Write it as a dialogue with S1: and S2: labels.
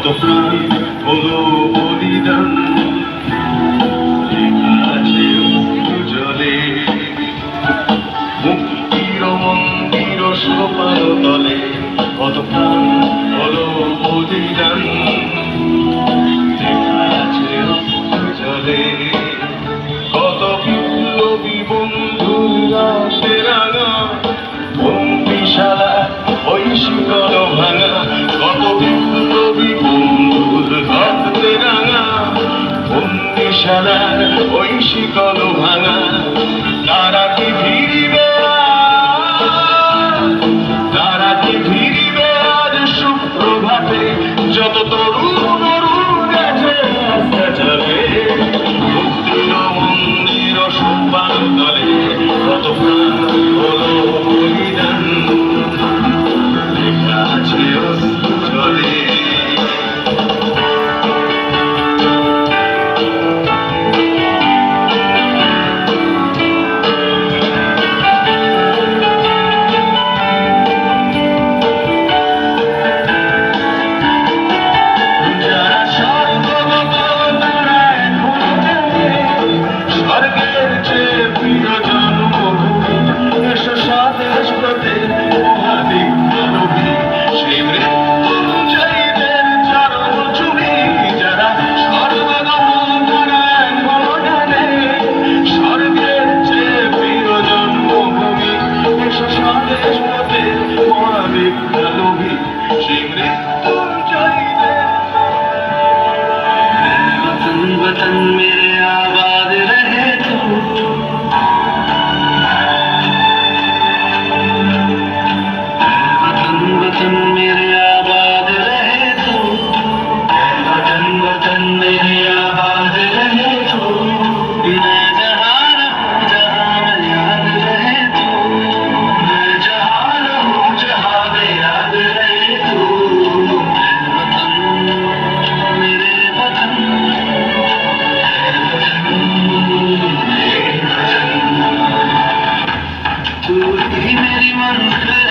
S1: কত প্রাণ হলো বলিদান আছে জলে মুক্তির মন্দির সোপান তলে কত প্রাণ হলো বলিদান আছে জলে কত বিপ্লবী বন্ধুর রাতে রাঙা বন্দিশালা ওই শিকল ভাঙা কত বিপ্লবী বন্ধুর রাতে রাঙা বন্দিশালার ওই শিকল ভাঙা তারা কি ভিড়িবে আজ সুপ্রভাতে যত তরুণ গেছে রাস্তা চলে মুক্তির মন্দির সোপান তলে কত প্রাণ হলো বলিদান লেখা আছে জলে वतन मेरे आबाद रहे तू वतन मेरे आबाद रहे तू वतन मेरे आबाद रहे तू मैं जहाँ रहूँ जहाँ में याद रहे तू मैं जहाँ रहूँ जहाँ में याद रहे तू वतन मेरे वतन तू ही मेरी मंजिल